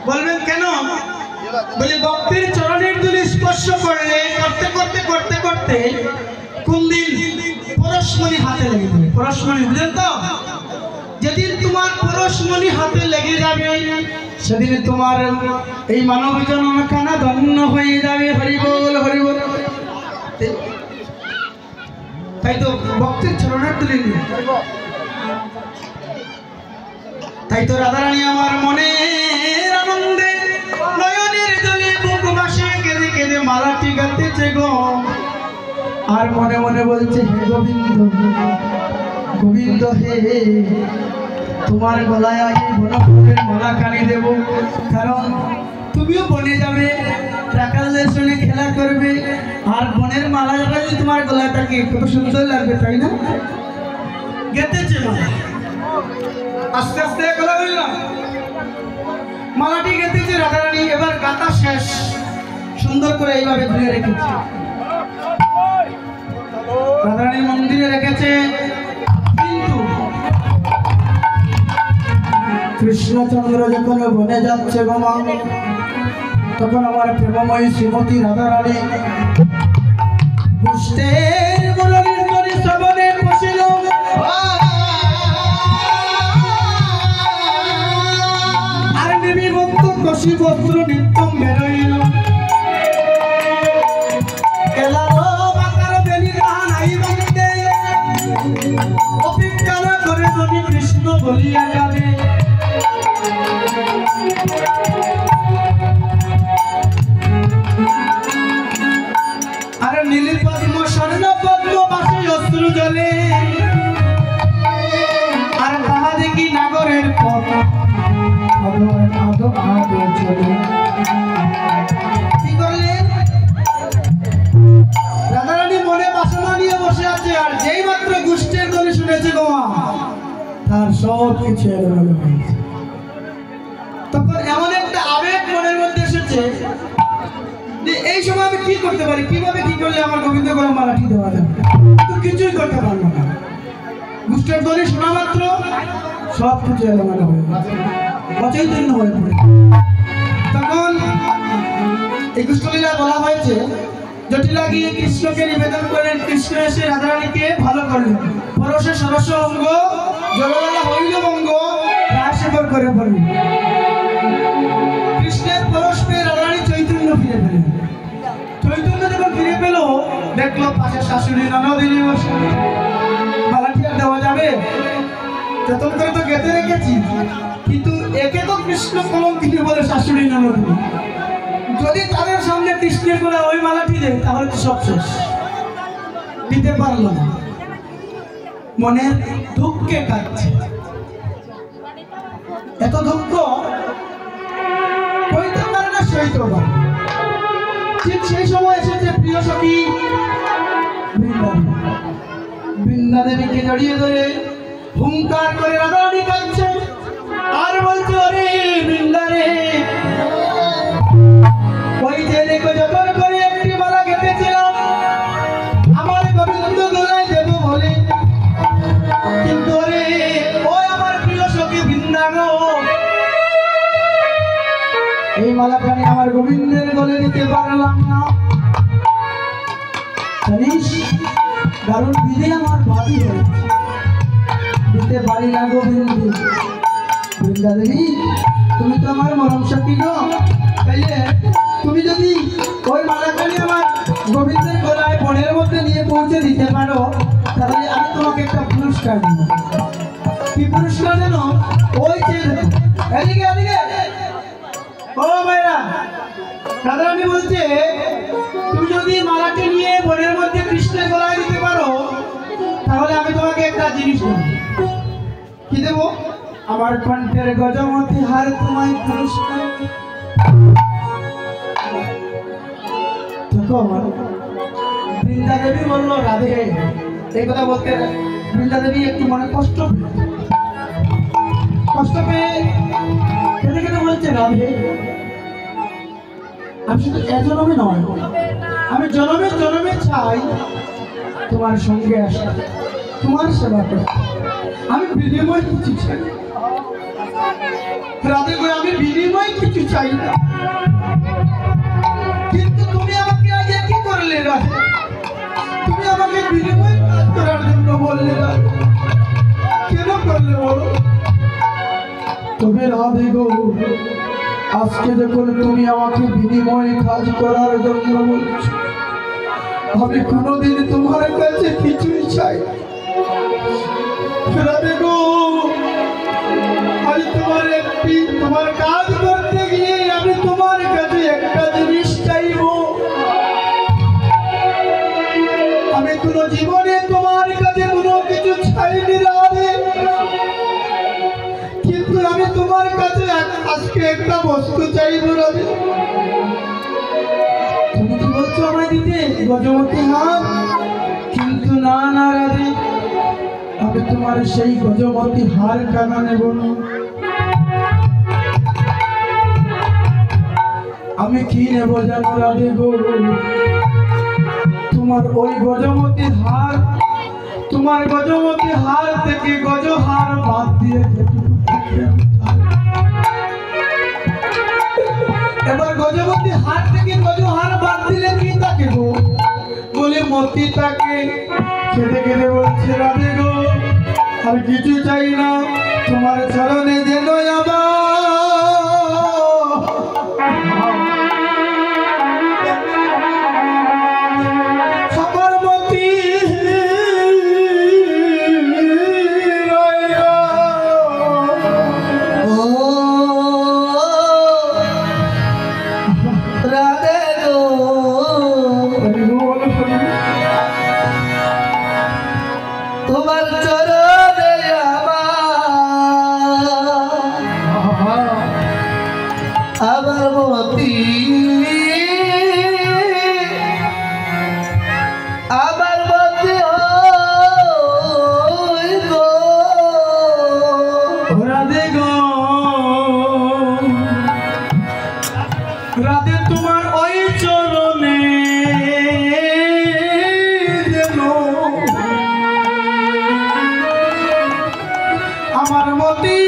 বলবেন কেন? বলে ভক্তের চরণের ধুলি স্পর্শ করলে করতে করতে করতে করতে কোন দিন পরশমণি হাতে লেগে যাবে। পরশমণি বুঝলেন তো? যেদিন তোমার পরশমণি হাতে লেগে যাবে সেদিন তোমার এই মানব জন্মখানা ধন্য হয়ে যাবে। হরি বল হরি বল। তাই তো ভক্তের চরণের ধুলি নিয়ে, তাই তো রাধারানী আমার মনের আনন্দে নয়নের জলে বুক ভাসে কেঁদে কেঁদে মালাটি গাইতেছে গো। আর মনে মনে বলছে হে গোবিন্দ গোবিন্দ হে, তোমার গলায় আগে বনফুলের মালা কানি দেব, কারণ তুমিও বনে যাবে, রাখালদের সঙ্গে খেলা করবে, আর বনের মালা যদি তোমার গলায় থাকে কত সুন্দর লাগবে, তাই না? গেতেছে মালা, আস্তে আস্তে গলা বললাম মালাটি গেতেছে রাধারানী। এবার গাতা শেষ, সুন্দর করে এইভাবে ধুয়ে রেখেছে রাধারানী, মন্দিরে রেখেছে। কিন্তু কৃষ্ণচন্দ্র যখন বনে যাচ্ছে গোমা, তখন আমার প্রেমময়ী শ্রীমতী রাধারানী পুষ্টের মুরলীর তরি শ্রবণে বসিল। আর নিবিবন্ত কষি বস্ত্র নিত্যম বেরোইল। অপেক্ষা না করে তুমি কৃষ্ণ বলিয়া যাবে। আর নীল পদ্ম স্বর্ণ পদ্ম বাসে অশ্রু জলে, আর তাহা দেখি নাগরের পথ চলে। কি করলেন? রাধারানী মনে বাসনা নিয়ে বসে আছে, আর যেই মাত্র গোষ্ঠীর ধ্বনি শুনেছে গোমা, তার সব কিছু এলোমেলো হয়েছে। তখন এমন একটা আবেগ মনের মধ্যে এসেছে যে এই সময় আমি কি করতে পারি, কিভাবে কি করলে আমার গোবিন্দ গলা মালাটি দেওয়া যাবে। তো কিছুই করতে পারলো না, গোষ্ঠীর ধ্বনি শোনা মাত্র সব কিছু এলোমেলো হয়ে গেছে, অচৈতন্য হয়ে পড়ে। তখন এই গোষ্ঠলীলা বলা হয়েছে, জটিলা গিয়ে কৃষ্ণকে নিবেদন করলেন, কৃষ্ণ এসে রাধারানীকে ভালো করলেন। পরশে সরস্ব অঙ্গ জলবেলা হইল বঙ্গ, রাসেবর করে পড়লেন। কৃষ্ণের পরশ পেয়ে রাধারানী চৈতন্য ফিরে পেলেন। চৈতন্য যখন ফিরে পেল, দেখলো পাশে শাশুড়ি ননদিনী বসে। মালাটি আর দেওয়া যাবে? যতন করে তো গেঁথে রেখেছি, কিন্তু একে তো কৃষ্ণ কলঙ্কিনী বলে শাশুড়ি ননদিনী। যদি তাদের সামনে কৃষ্ণের করে ওই মালাটি দেয় তাহলে তো সব শেষ। দিতে পারলো না, মনের দুঃখে কাটছে। এত দুঃখ কইতে পারে না, সইতে পারে। ঠিক সেই সময় এসেছে প্রিয় সখী বৃন্দা দেবীকে জড়িয়ে ধরে হুঙ্কার করে রাধারানী কাঁদছে আর বলছে, ওরে বৃন্দা রে, ওই যে দেখো যতন করে একটি মালা গেঁথেছিলাম আমার গোবিন্দ গলায় দেব বলে, কিন্তু রে ওই আমার প্রিয় সখী বৃন্দা গো, এই মালাখানি আমার গোবিন্দের গলে দিতে পারলাম না। জানিস, কারণ বিধি আমার ভাবি হয়েছে, দিতে পারি না গোবিন্দ। বৃন্দা দেবী, তুমি তো আমার মরম সখী গো, তাইলে তুমি যদি ওই মালাখানি আমার গোবিন্দের গলায় বনের মধ্যে নিয়ে পৌঁছে দিতে পারো, তাহলে আমি তোমাকে একটা পুরস্কার দেব। কি পুরস্কার জানো? ওই যে এদিকে এদিকে ও ভাইরা, রাধারানী বলছে, তুমি যদি মালাটি নিয়ে বনের মধ্যে কৃষ্ণের গলায় দিতে পারো, তাহলে আমি তোমাকে একটা জিনিস দেব। কি দেব? আমার কণ্ঠের গজমতি হার তোমায় পুরস্কার। বৃন্দা দেবী বলল, রাধে, এই কথা বলতে বৃন্দা দেবী একটু মনে কষ্ট পেয়ে কেটে কেটে বলছে, রাধে, আমি শুধু এ জন্মে নয়, আমি জন্মে জন্মে চাই তোমার সঙ্গে আসা, তোমার সেবা করতে। আমি বিনিময় কিছু চাই। রাধে গো, আমি বিনিময় কিছু চাই না, কিন্তু তুমি আমাকে আগে কি করলে রাধে? তুমি আমাকে বিনিময় কাজ করার জন্য বললে রাধে, কেন করলে বলো? তবে রাধে গো, আজকে যখন তুমি আমাকে বিনিময় কাজ করার জন্য বলছো, আমি কোনোদিন তোমার কাছে কিছুই চাই না। রাধে গো, আমি তোমার কাজ করতে গিয়ে আমি তোমার কাছে একটা জিনিস চাইব। আমি কোনো জীবনে তোমার কাছে কোনো কিছু চাইনি রাধে, কিন্তু আমি তোমার কাছে আজকে একটা বস্তু চাইব রাধে। তুমি কি বলছো আমায় দিতে গজমতি হার? কিন্তু না না রাধে, আমি তোমার সেই গজমতি হার কেন নেব না? আমি কি নেব জানো রাধে গো? তোমার ওই গজমতি হার, তোমার গজমতি হার থেকে গজহার বাদ দিয়ে যেটুকু থাকে এবার গজমতি হার থেকে গজহার বাদ দিলে কি থাকে গো? বলে মতি তাকে খেতে খেতে বলছে রাধে গো, আর কিছু চাই না, তোমার চরণে যেন তোমার চরণে আমার মতি, আমার মতি গো রাধে গো, রাধে তোমার ওই চরণে যেন আমার মতি